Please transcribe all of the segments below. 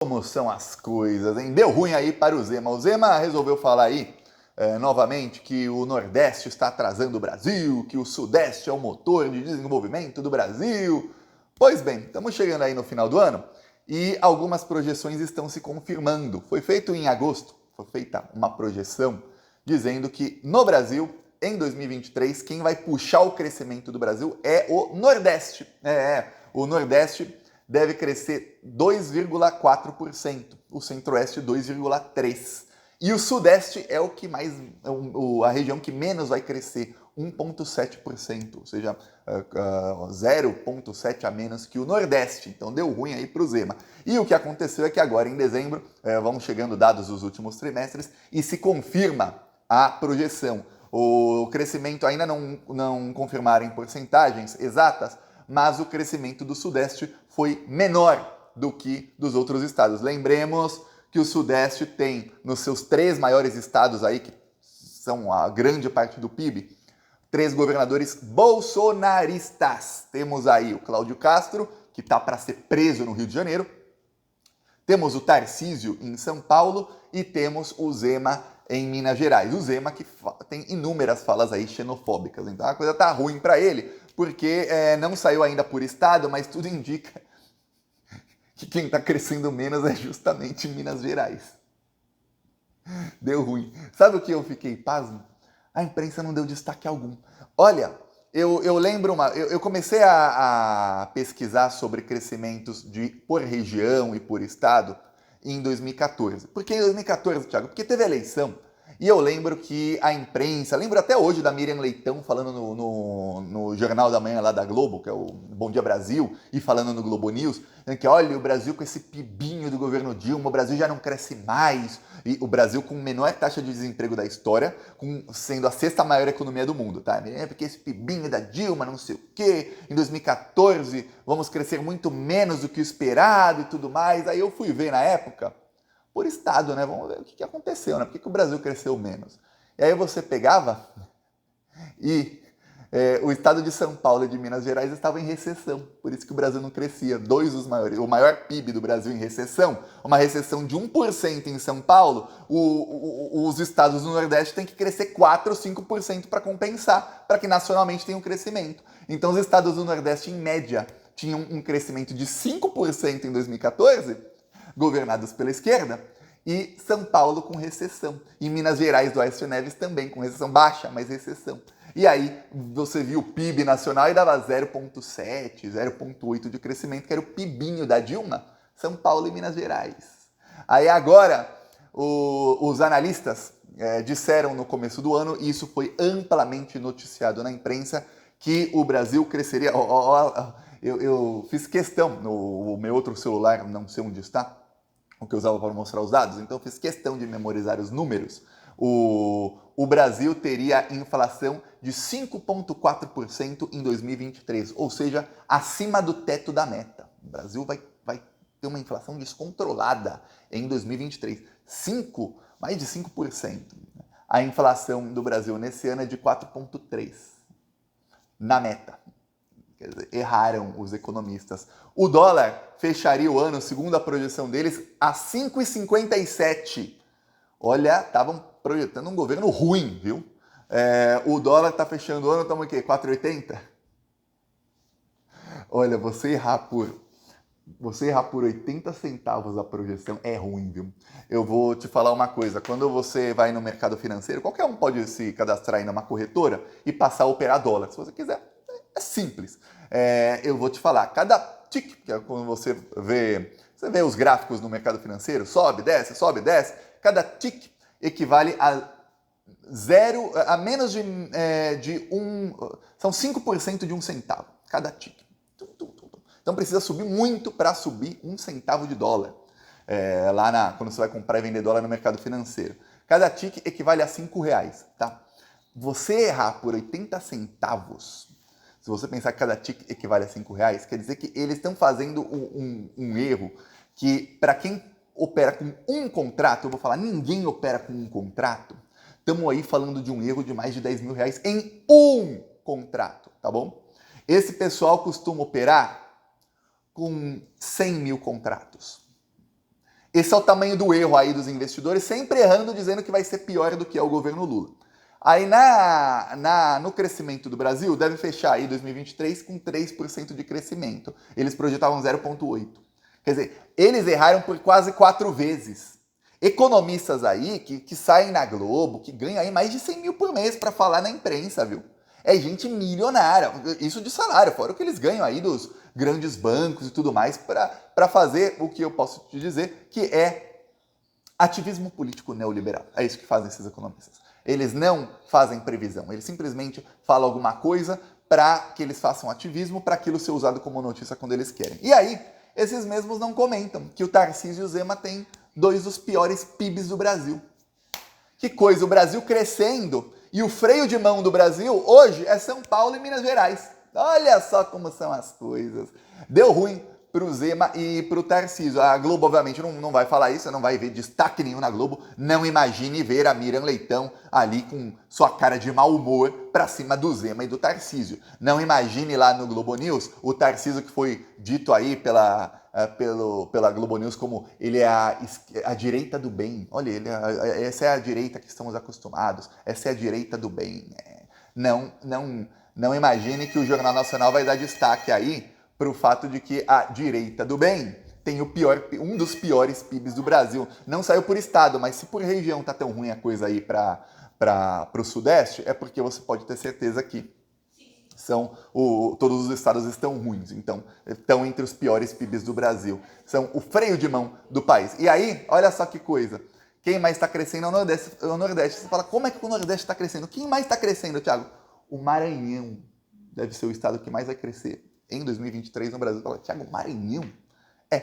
Como são as coisas, hein? Deu ruim aí para o Zema. O Zema resolveu falar aí, novamente, que o Nordeste está atrasando o Brasil, que o Sudeste é o motor de desenvolvimento do Brasil. Pois bem, estamos chegando aí no final do ano e algumas projeções estão se confirmando. Foi feito em agosto, foi feita uma projeção dizendo que no Brasil, em 2023, quem vai puxar o crescimento do Brasil é o Nordeste. O Nordeste deve crescer 2,4%, o Centro-Oeste 2,3%. E o Sudeste é o que mais, a região que menos vai crescer, 1,7%, ou seja, 0,7% a menos que o Nordeste. Então deu ruim aí para o Zema. E o que aconteceu é que agora em dezembro, vão chegando dados dos últimos trimestres e se confirma a projeção. O crescimento ainda não confirmaram em porcentagens exatas, mas o crescimento do Sudeste foi menor do que dos outros estados. Lembremos que o Sudeste tem nos seus 3 maiores estados aí, que são a grande parte do PIB, 3 governadores bolsonaristas. Temos aí o Cláudio Castro, que está para ser preso no Rio de Janeiro, temos o Tarcísio em São Paulo e temos o Zema em Minas Gerais. O Zema que tem inúmeras falas aí xenofóbicas, então a coisa tá ruim para ele, porque não saiu ainda por estado, mas tudo indica que quem está crescendo menos é justamente Minas Gerais. Deu ruim. Sabe o que eu fiquei pasmo? A imprensa não deu destaque algum. Olha, eu lembro eu comecei a pesquisar sobre crescimentos por região e por estado em 2014. Por que em 2014, Thiago? Porque teve eleição. E eu lembro que a imprensa, lembro até hoje da Miriam Leitão falando no Jornal da Manhã lá da Globo, que é o Bom Dia Brasil, e falando no Globo News, que olha, o Brasil com esse pibinho do governo Dilma, o Brasil já não cresce mais, e o Brasil com menor taxa de desemprego da história, sendo a 6ª maior economia do mundo, tá? Porque esse pibinho da Dilma, não sei o quê, em 2014 vamos crescer muito menos do que o esperado e tudo mais. Aí eu fui ver na época, por estado, né? Vamos ver o que aconteceu, né? Por que o Brasil cresceu menos? E aí você pegava e o estado de São Paulo e de Minas Gerais estavam em recessão, por isso que o Brasil não crescia. O maior PIB do Brasil em recessão, uma recessão de 1% em São Paulo, os estados do Nordeste têm que crescer 4 ou 5% para compensar, para que nacionalmente tenha um crescimento. Então os estados do Nordeste, em média, tinham um crescimento de 5% em 2014, governados pela esquerda, e São Paulo com recessão. E Minas Gerais do Aécio Neves também com recessão baixa, mas recessão. E aí você viu o PIB nacional e dava 0,7, 0,8 de crescimento, que era o PIBinho da Dilma, São Paulo e Minas Gerais. Aí agora os analistas disseram no começo do ano, e isso foi amplamente noticiado na imprensa, que o Brasil cresceria... Eu fiz questão, no meu outro celular, não sei onde está, o que eu usava para mostrar os dados, então eu fiz questão de memorizar os números. O Brasil teria inflação de 5,4% em 2023, ou seja, acima do teto da meta. O Brasil vai ter uma inflação descontrolada em 2023. Mais de 5%. A inflação do Brasil nesse ano é de 4,3%. Na meta. Quer dizer, erraram os economistas. O dólar fecharia o ano, segundo a projeção deles, a 5,57. Olha, estavam projetando um governo ruim, viu? O dólar está fechando o ano, estamos o quê? 4,80? Olha, você errar por 80 centavos a projeção é ruim, viu? Eu vou te falar uma coisa. Quando você vai no mercado financeiro, qualquer um pode se cadastrar em uma corretora e passar a operar dólar. Se você quiser, é simples. Eu vou te falar, cada tick, que é quando você vê os gráficos no mercado financeiro, sobe, desce, cada tick equivale a menos são 5% de 1 centavo, cada tick. Então precisa subir muito para subir 1 centavo de dólar, quando você vai comprar e vender dólar no mercado financeiro. Cada tick equivale a R$5, tá? Você errar por 80 centavos, se você pensar que cada tick equivale a R$5, quer dizer que eles estão fazendo um erro que, para quem opera com um contrato, eu vou falar, ninguém opera com um contrato, estamos aí falando de um erro de mais de R$10 mil em um contrato, tá bom? Esse pessoal costuma operar com 100 mil contratos. Esse é o tamanho do erro aí dos investidores, sempre errando, dizendo que vai ser pior do que é o governo Lula. Aí no crescimento do Brasil, deve fechar aí 2023 com 3% de crescimento. Eles projetavam 0,8%. Quer dizer, eles erraram por quase 4 vezes. Economistas aí que saem na Globo, que ganham aí mais de 100 mil por mês para falar na imprensa, viu? É gente milionária, isso de salário, fora o que eles ganham aí dos grandes bancos e tudo mais, para fazer o que eu posso te dizer, que é ativismo político neoliberal. É isso que fazem esses economistas. Eles não fazem previsão, eles simplesmente falam alguma coisa para que eles façam ativismo, para aquilo ser usado como notícia quando eles querem. E aí, esses mesmos não comentam que o Tarcísio e o Zema têm 2 dos piores PIBs do Brasil. Que coisa, o Brasil crescendo e o freio de mão do Brasil hoje é São Paulo e Minas Gerais. Olha só como são as coisas. Deu ruim pro Zema e pro Tarcísio. A Globo, obviamente, não vai falar isso, não vai ver destaque nenhum na Globo. Não imagine ver a Miriam Leitão ali com sua cara de mau humor pra cima do Zema e do Tarcísio. Não imagine lá no Globo News o Tarcísio que foi dito aí pela Globo News como ele é a direita do bem. Olha, essa é a direita que estamos acostumados. Essa é a direita do bem. Não imagine que o Jornal Nacional vai dar destaque aí para o fato de que a direita do bem tem um dos piores PIBs do Brasil. Não saiu por estado, mas se por região tá tão ruim a coisa aí para o Sudeste, é porque você pode ter certeza que todos os estados estão ruins, então estão entre os piores PIBs do Brasil. São o freio de mão do país. E aí, olha só que coisa. Quem mais está crescendo é o Nordeste. Você fala, como é que o Nordeste está crescendo? Quem mais está crescendo, Thiago? O Maranhão deve ser o estado que mais vai crescer em 2023 no Brasil. Você fala, Thiago, Maranhão?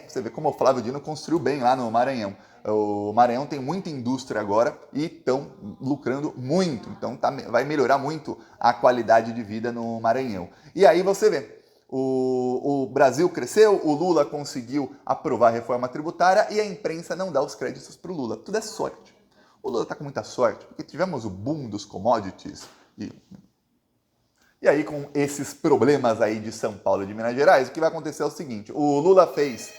Você vê como o Flávio Dino construiu bem lá no Maranhão. O Maranhão tem muita indústria agora e estão lucrando muito. Então vai melhorar muito a qualidade de vida no Maranhão. E aí você vê, o Brasil cresceu, o Lula conseguiu aprovar a reforma tributária e a imprensa não dá os créditos para o Lula. Tudo é sorte. O Lula está com muita sorte, porque tivemos o boom dos commodities e aí, com esses problemas aí de São Paulo e de Minas Gerais, o que vai acontecer é o seguinte, o Lula fez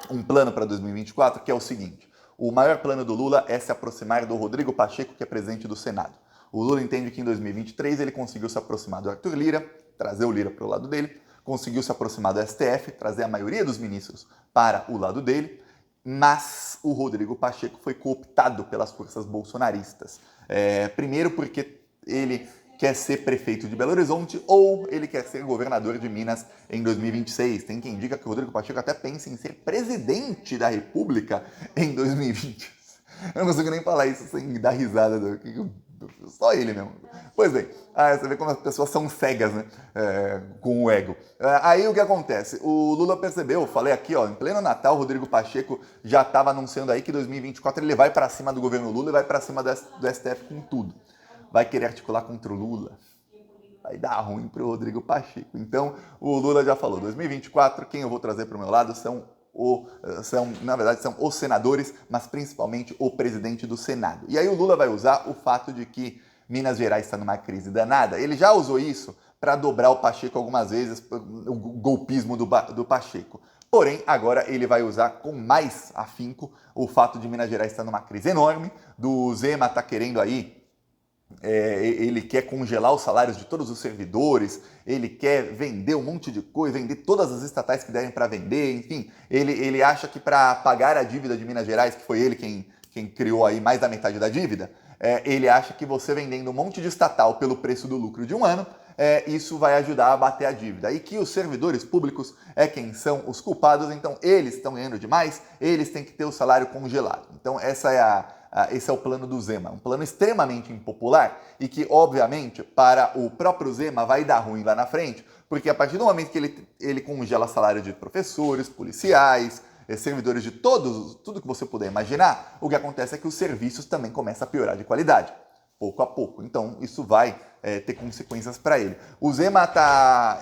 um plano para 2024, que é o seguinte, o maior plano do Lula é se aproximar do Rodrigo Pacheco, que é presidente do Senado. O Lula entende que em 2023 ele conseguiu se aproximar do Arthur Lira, trazer o Lira para o lado dele, conseguiu se aproximar do STF, trazer a maioria dos ministros para o lado dele, mas o Rodrigo Pacheco foi cooptado pelas forças bolsonaristas. Primeiro porque ele quer ser prefeito de Belo Horizonte ou ele quer ser governador de Minas em 2026. Tem quem diga que o Rodrigo Pacheco até pensa em ser presidente da República em 2020. Eu não consigo nem falar isso sem dar risada. Só ele mesmo. Pois bem, você vê como as pessoas são cegas, né? Com o ego. Aí o que acontece? O Lula percebeu, eu falei aqui, ó, em pleno Natal, o Rodrigo Pacheco já estava anunciando aí que 2024 ele vai para cima do governo Lula e vai para cima do STF com tudo. Vai querer articular contra o Lula. Vai dar ruim pro Rodrigo Pacheco. Então, o Lula já falou, 2024, quem eu vou trazer para o meu lado são os senadores, mas principalmente o presidente do Senado. E aí o Lula vai usar o fato de que Minas Gerais está numa crise danada. Ele já usou isso para dobrar o Pacheco algumas vezes, o golpismo do Pacheco. Porém, agora ele vai usar com mais afinco o fato de Minas Gerais estar numa crise enorme, do Zema tá querendo aí ele quer congelar os salários de todos os servidores, ele quer vender um monte de coisa, vender todas as estatais que derem para vender, enfim, ele acha que para pagar a dívida de Minas Gerais, que foi ele quem criou aí mais da metade da dívida, ele acha que você vendendo um monte de estatal pelo preço do lucro de um ano, isso vai ajudar a bater a dívida. E que os servidores públicos quem são os culpados, então eles estão ganhando demais, eles têm que ter o salário congelado. Então esse é o plano do Zema, um plano extremamente impopular e que, obviamente, para o próprio Zema vai dar ruim lá na frente, porque a partir do momento que ele congela salário de professores, policiais, servidores de tudo que você puder imaginar, o que acontece é que os serviços também começam a piorar de qualidade, pouco a pouco. Então, isso vai ter consequências para ele. O Zema tá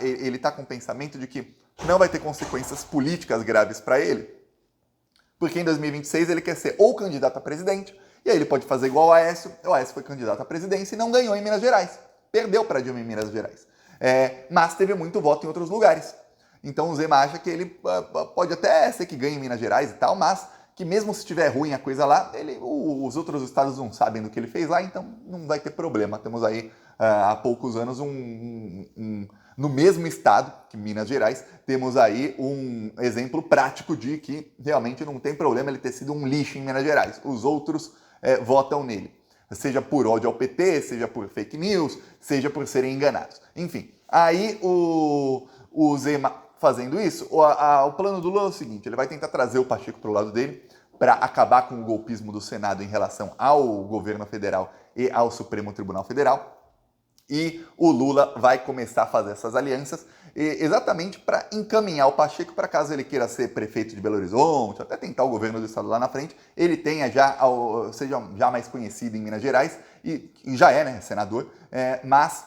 com o pensamento de que não vai ter consequências políticas graves para ele, porque em 2026 ele quer ser ou candidato a presidente, e aí ele pode fazer igual o Aécio foi candidato à presidência e não ganhou em Minas Gerais. Perdeu para Dilma em Minas Gerais. Mas teve muito voto em outros lugares. Então o Zema acha que ele pode até ser que ganhe em Minas Gerais e tal, mas que mesmo se estiver ruim a coisa lá, os outros estados não sabem do que ele fez lá, então não vai ter problema. Temos aí, há poucos anos, no mesmo estado que Minas Gerais, temos aí um exemplo prático de que realmente não tem problema ele ter sido um lixo em Minas Gerais. Os outros votam nele, seja por ódio ao PT, seja por fake news, seja por serem enganados. Enfim, aí o Zema fazendo isso, o plano do Lula é o seguinte: ele vai tentar trazer o Pacheco para o lado dele para acabar com o golpismo do Senado em relação ao governo federal e ao Supremo Tribunal Federal. E o Lula vai começar a fazer essas alianças exatamente para encaminhar o Pacheco para caso ele queira ser prefeito de Belo Horizonte, até tentar o governo do estado lá na frente, ele tenha seja já mais conhecido em Minas Gerais, e já é, né, senador, mas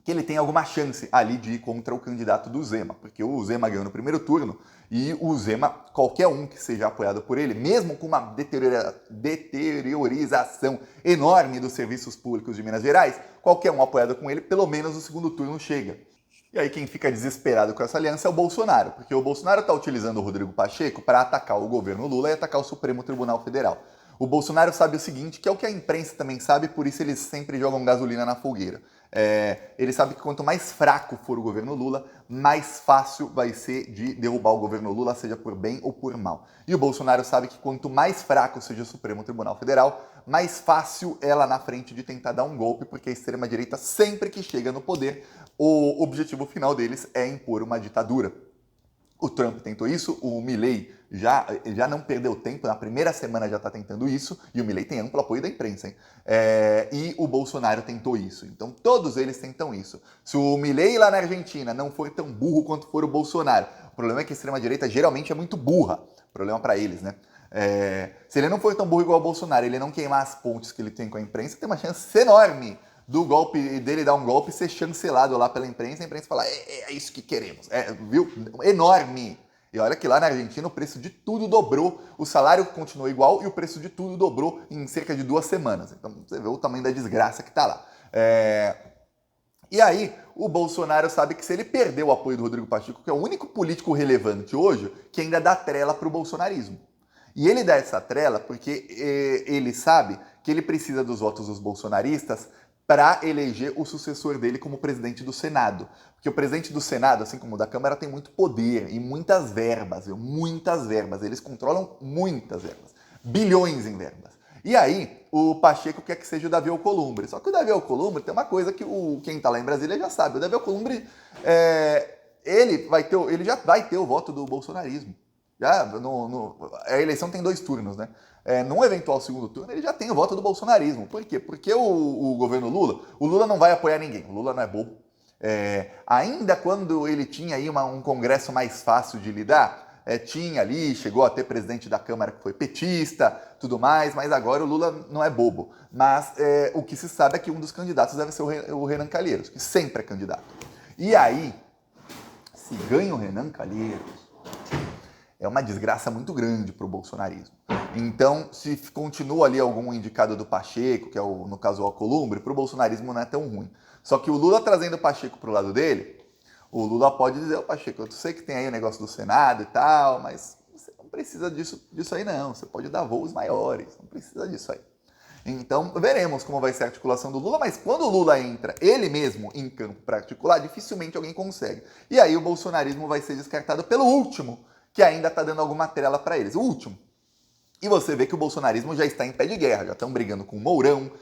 que ele tem alguma chance ali de ir contra o candidato do Zema, porque o Zema ganhou no primeiro turno e o Zema, qualquer um que seja apoiado por ele, mesmo com uma deteriorização enorme dos serviços públicos de Minas Gerais, qualquer um apoiado com ele, pelo menos no segundo turno chega. E aí quem fica desesperado com essa aliança é o Bolsonaro, porque o Bolsonaro está utilizando o Rodrigo Pacheco para atacar o governo Lula e atacar o Supremo Tribunal Federal. O Bolsonaro sabe o seguinte, que é o que a imprensa também sabe, por isso eles sempre jogam gasolina na fogueira. Ele sabe que quanto mais fraco for o governo Lula, mais fácil vai ser de derrubar o governo Lula, seja por bem ou por mal. E o Bolsonaro sabe que quanto mais fraco seja o Supremo Tribunal Federal, mais fácil é lá na frente de tentar dar um golpe, porque a extrema-direita, sempre que chega no poder, o objetivo final deles é impor uma ditadura. O Trump tentou isso, o Milley já não perdeu tempo, na primeira semana já está tentando isso, e o Milley tem amplo apoio da imprensa, hein? E o Bolsonaro tentou isso, então todos eles tentam isso. Se o Milley lá na Argentina não for tão burro quanto for o Bolsonaro, o problema é que a extrema-direita geralmente é muito burra, problema para eles, né? Se ele não for tão burro igual o Bolsonaro, ele não queimar as pontes que ele tem com a imprensa, tem uma chance enorme do golpe dele dar um golpe e ser chancelado lá pela imprensa, a imprensa falar, é isso que queremos, viu? Enorme. E olha que lá na Argentina o preço de tudo dobrou, o salário continuou igual e o preço de tudo dobrou em cerca de 2 semanas. Então você vê o tamanho da desgraça que tá lá. E aí o Bolsonaro sabe que se ele perder o apoio do Rodrigo Pacheco, que é o único político relevante hoje, que ainda dá trela para o bolsonarismo. E ele dá essa trela porque ele sabe que ele precisa dos votos dos bolsonaristas para eleger o sucessor dele como presidente do Senado. Porque o presidente do Senado, assim como o da Câmara, tem muito poder e muitas verbas, viu? Muitas verbas. Eles controlam muitas verbas. Bilhões em verbas. E aí, o Pacheco quer que seja o Davi Alcolumbre. Só que o Davi Alcolumbre tem uma coisa que quem está lá em Brasília já sabe. O Davi Alcolumbre, ele já vai ter o voto do bolsonarismo. A eleição tem 2 turnos, né? Num eventual segundo turno, ele já tem o voto do bolsonarismo. Por quê? Porque o governo o Lula não vai apoiar ninguém. O Lula não é bobo. Ainda quando ele tinha aí um congresso mais fácil de lidar, tinha ali, chegou a ter presidente da Câmara que foi petista, tudo mais, mas agora o Lula não é bobo. Mas o que se sabe é que um dos candidatos deve ser o Renan Calheiros, que sempre é candidato. E aí, se ganha o Renan Calheiros, é uma desgraça muito grande para o bolsonarismo. Então, se continua ali algum indicado do Pacheco, que é, no caso, o Alcolumbre, para o bolsonarismo não é tão ruim. Só que o Lula trazendo o Pacheco para o lado dele, o Lula pode dizer, Pacheco, eu sei que tem aí o negócio do Senado e tal, mas você não precisa disso aí não, você pode dar voos maiores, não precisa disso aí. Então, veremos como vai ser a articulação do Lula, mas quando o Lula entra, ele mesmo, em campo para articular, dificilmente alguém consegue. E aí o bolsonarismo vai ser descartado pelo último, que ainda está dando alguma trela para eles. O último. E você vê que o bolsonarismo já está em pé de guerra, já estão brigando com o Mourão,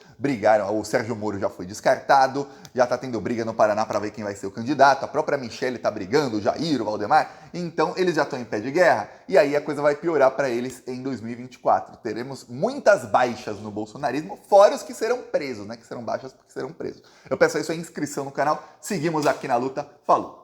o Sérgio Moro já foi descartado, já está tendo briga no Paraná para ver quem vai ser o candidato, a própria Michelle está brigando, o Jair, o Valdemar, então eles já estão em pé de guerra, e aí a coisa vai piorar para eles em 2024. Teremos muitas baixas no bolsonarismo, fora os que serão presos, né, que serão baixas porque serão presos. Eu peço aí sua inscrição no canal, seguimos aqui na luta, falou!